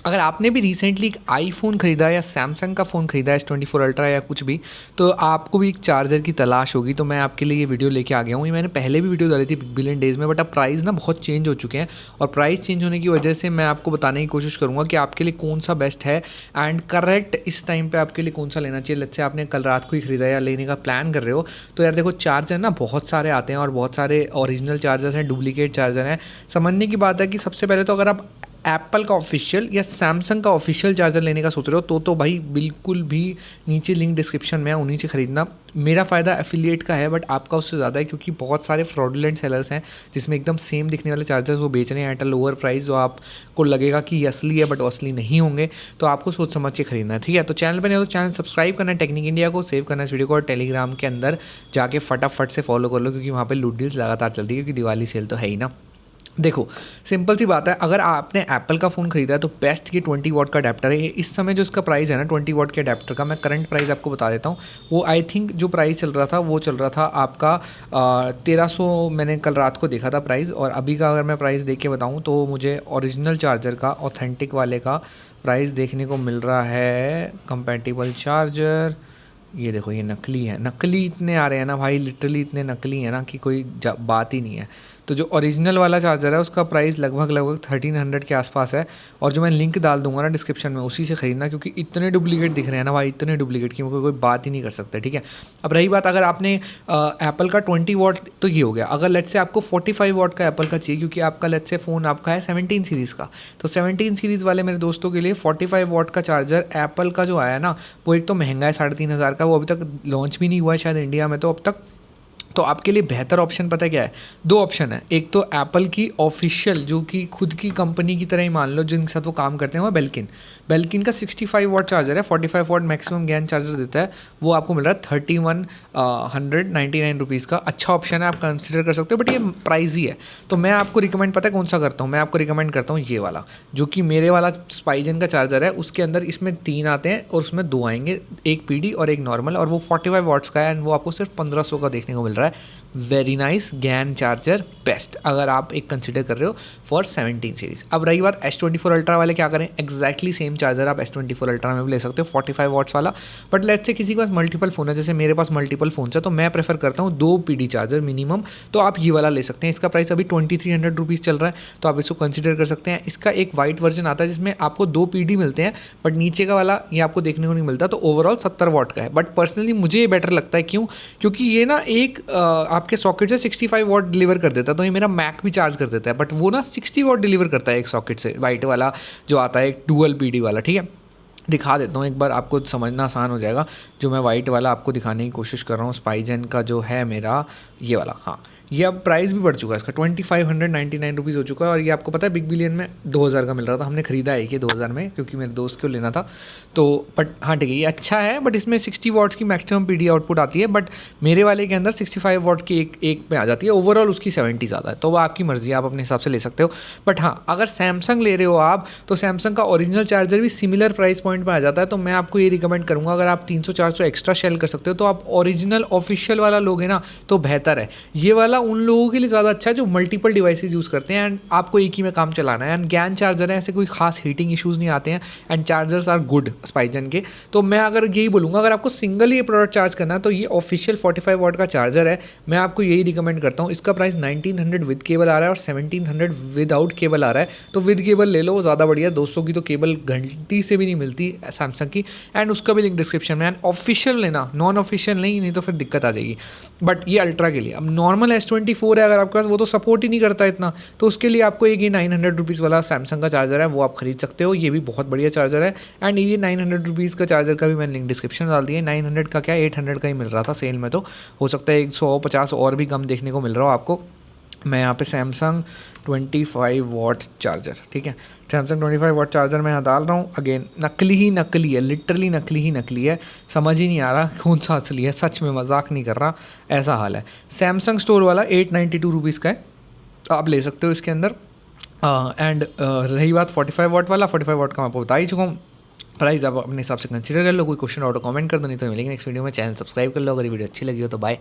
अगर आपने भी रिसेंटली एक आईफोन ख़रीदा या सैमसंग का फ़ोन ख़रीदा है S24 अल्ट्रा या कुछ भी, तो आपको भी एक चार्जर की तलाश होगी, तो मैं आपके लिए ये वीडियो लेके आ गया हूँ। ये मैंने पहले भी वीडियो डाली थी बिग बिलियन डेज़ में, बट अब प्राइस ना बहुत चेंज हो चुके हैं और प्राइस चेंज होने की वजह से मैं आपको बताने की कोशिश करूँगा कि आपके लिए कौन सा बेस्ट है एंड करेक्ट इस टाइम पर आपके लिए कौन सा लेना चाहिए। लेट्स से आपने कल रात को ही ख़रीदा या लेने का प्लान कर रहे हो, तो यार देखो चार्जर ना बहुत सारे आते हैं और बहुत सारे ओरिजिनल चार्जर्स हैं, डुप्लीकेट चार्जर हैं। समझने की बात है कि सबसे पहले तो अगर आप एप्पल का ऑफिशियल या सैमसंग का ऑफिशियल चार्जर लेने का सोच रहे हो तो भाई बिल्कुल भी नीचे लिंक डिस्क्रिप्शन में है, उन्हीं से ख़रीदना। मेरा फ़ायदा एफिलिएट का है, बट आपका उससे ज़्यादा है, क्योंकि बहुत सारे फ्रॉडुलेंट सेलर्स हैं जिसमें एकदम सेम दिखने वाले चार्जर्स वो बेच रहे हैं एट अ लोअर प्राइस, जो आपको लगेगा कि ये असली है बट वो असली नहीं होंगे। तो आपको सोच समझ के खरीदना है, ठीक है। तो चैनल पर नहीं हो तो चैनल सब्सक्राइब करना है टेक्निक इंडिया को, सेव करना है इस वीडियो को और टेलीग्राम के अंदर जाके फटाफट से फॉलो कर लो, क्योंकि वहाँ पर लूट डील्स लगातार चल रही है, क्योंकि दिवाली सेल तो है ही ना। देखो सिंपल सी बात है, अगर आपने एप्पल का फ़ोन ख़रीदा है तो बेस्ट ये 20 वॉट का अडेप्टर है। इस समय जो इसका प्राइस है ना 20 वॉट के अडेप्टर का, मैं करंट प्राइस आपको बता देता हूँ। वो आई थिंक जो प्राइस चल रहा था वो चल रहा था आपका 1300, मैंने कल रात को देखा था प्राइस। और अभी का अगर मैं प्राइस देख के बताऊँ तो मुझे ओरिजिनल चार्जर का, ऑथेंटिक वाले का प्राइस देखने को मिल रहा है। कंपैटिबल चार्जर, ये देखो ये नकली है, नकली इतने आ रहे हैं ना भाई, लिटरली इतने नकली है ना कि कोई बात ही नहीं है। तो जो ओरिजिनल वाला चार्जर है उसका प्राइस लगभग 1300 के आसपास है, और जो मैं लिंक डाल दूंगा ना डिस्क्रिप्शन में उसी से ख़रीदना, क्योंकि इतने डुप्लीकेट दिख रहे हैं ना भाई, इतने डुप्लीकेट की कोई बात ही नहीं कर सकता, ठीक है। अब रही बात, अगर आपने एप्पल का 20 वॉट तो ये हो गया। अगर लेट्स से आपको 45 वॉट का एप्पल का चाहिए, क्योंकि आपका लेट्स से फ़ोन आपका है 17 सीरीज़ का, तो 17 सीरीज़ वाले मेरे दोस्तों के लिए 45 वॉट का चार्जर एप्पल का जो आया ना, वो एक तो महंगा है 3500 का, वो अभी तक लॉन्च भी नहीं हुआ है शायद इंडिया में तो अब तक। तो आपके लिए बेहतर ऑप्शन पता है क्या है? दो ऑप्शन है। एक तो एप्पल की ऑफिशियल, जो कि खुद की कंपनी की तरह ही मान लो, जिनके साथ वो काम करते हैं, वो बेल्किन का 65 वॉट चार्जर है, 45 वॉट मैक्सिमम गैन चार्जर देता है। वो आपको मिल रहा है 3199 रुपीज़ का। अच्छा ऑप्शन है, आप कंसिडर कर सकते हो, बट ये प्राइस ही है। तो मैं आपको रिकमेंड पता है कौन सा करता हूँ? मैं आपको रिकमेंड करता हूँ ये वाला, जो कि मेरे वाला स्पाइजन का चार्जर है। उसके अंदर इसमें 3 आते हैं और उसमें 2 आएंगे, एक पीडी और एक नॉर्मल, और वो 45 वॉट्स का है एंड वो आपको सिर्फ 1500 का देखने को मिल रहा है। Very nice GaN charger, best अगर आप एक कंसिडर कर रहे हो फॉर 17 सीरीज़। अब रही बात S24 अल्ट्रा वाले क्या करें, एक्जैक्टली सेम चार्जर आप S24 अल्ट्रा में भी ले सकते हो, 45 वॉट्स वाला। बट लेट्स से किसी के पास मल्टीपल फ़ोन है, जैसे मेरे पास मल्टीपल फ़ोन है, तो मैं प्रेफर करता हूँ 2 पीडी चार्जर मिनिमम। तो आप ये वाला ले सकते हैं। इसका प्राइस अभी 2300 रुपीज़ चल रहा है, तो आप इसको कंसिडर कर सकते हैं। इसका एक वाइट वर्जन आता है जिसमें आपको 2 पीडी मिलते हैं, बट नीचे का वाला ये आपको देखने को नहीं मिलता। तो ओवरऑल 70 वॉट का है, बट पर्सनली मुझे ये बेटर लगता है। क्यों? क्योंकि ये ना एक आपके सॉकेट से 65 वॉट डिलीवर कर देता है, तो ये मेरा मैक भी चार्ज कर देता है, बट वो ना 60 वॉट डिलीवर करता है एक सॉकेट से, वाइट वाला जो आता है, एक डुअल पीडी वाला, ठीक है। दिखा देता हूँ एक बार, आपको समझना आसान हो जाएगा। जो मैं वाइट वाला आपको दिखाने की कोशिश कर रहा हूँ, स्पाइजन का जो है मेरा ये वाला, हाँ, ये अब प्राइस भी बढ़ चुका है इसका, 2599 रुपीज़ हो चुका है। और ये आपको पता है बिग बिलियन में 2000 का मिल रहा था। हमने खरीदा है कि 2000 में, क्योंकि मेरे दोस्त को लेना था। तो बट हाँ ठीक है, ये अच्छा है, बट इसमें 60 वॉट्स की मैक्सिमम पीडी आउटपुट आती है, बट मेरे वाले के अंदर 65 वॉट की एक में आ जाती है। ओवरऑल उसकी 70 ज़्यादा है, तो वो आपकी मर्ज़ी है, आप अपने हिसाब से ले सकते हो। बट हाँ, अगर सैमसंग ले रहे हो आप, तो सैमसंग का ओरिजिनल चार्जर भी सिमिलर प्राइस पॉइंट में आ जाता है। तो मैं आपको ये रिकमेंड करूँगा, अगर आप 300-400 एक्स्ट्रा शेल कर सकते हो तो आप ओरिजिनल ऑफिशियल वाला लोगे ना, तो बेहतर है। ये वाला उन लोगों के लिए ज़्यादा अच्छा है जो मल्टीपल डिवाइसेस यूज़ करते हैं एंड आपको एक ही में काम चलाना है। एंड गैन चार्जर है, ऐसे कोई खास हीटिंग इश्यूज़ नहीं आते हैं एंड चार्जर्स आर गुड स्पाइजन के। तो मैं अगर यही बोलूँगा, अगर आपको सिंगल ही प्रोडक्ट चार्ज करना है तो ये ऑफिशियल 45 वॉट का चार्जर है, मैं आपको यही रिकमेंड करता हूँ। इसका प्राइस 1900 विद केबल आ रहा है और 1700 विदाउट केबल आ रहा है। तो विद केबल ले लो, ज़्यादा बढ़िया। 200 की तो केबल घंटी से भी नहीं मिलती सैमसंग की, एंड उसका भी लिंक डिस्क्रिप्शन में। एंड ऑफिशियल लेना, नॉन ऑफिशियल नहीं तो फिर दिक्कत आ जाएगी। बट ये अल्ट्रा के लिए, अब नॉर्मल S24 है अगर आपके पास, वो तो सपोर्ट ही नहीं करता इतना, तो उसके लिए आपको एक ये 900 रुपीज़ वाला सैमसंग का चार्जर है, वो आप खरीद सकते हो। ये भी बहुत बढ़िया चार्जर है। एंड ये 900 रुपीज़ का चार्जर का भी मैंने लिंक डिस्क्रिप्शन में डाल दिया है। 900 का क्या, 800 का ही मिल रहा था सेल में, तो हो सकता है 150 और भी कम देखने को मिल रहा हो आपको। मैं यहाँ पे सैमसंग 25 वॉट चार्जर, ठीक है, सैमसंग 25 वॉट चार्जर मैं यहाँ डाल रहा हूँ। अगेन नकली ही नकली है, लिटरली नकली ही नकली है, समझ ही नहीं आ रहा कौन सा असली है। सच में मजाक नहीं कर रहा, ऐसा हाल है। सैमसंग स्टोर वाला 892 रुपीज़ का है, आप ले सकते हो इसके अंदर। एंड रही बात 45 वॉट वाला, 45 वॉट का मैं आपको बता ही चुका हूँ। प्राइस आप अपने हिसाब से कंसिडर कर लो। कोई क्वेश्चन और कमेंट कर दो, नहीं तो मिलेंगे नेक्स्ट वीडियो में। चैनल सब्सक्राइब कर लो। अगर ये वीडियो अच्छी लगी हो तो बाय।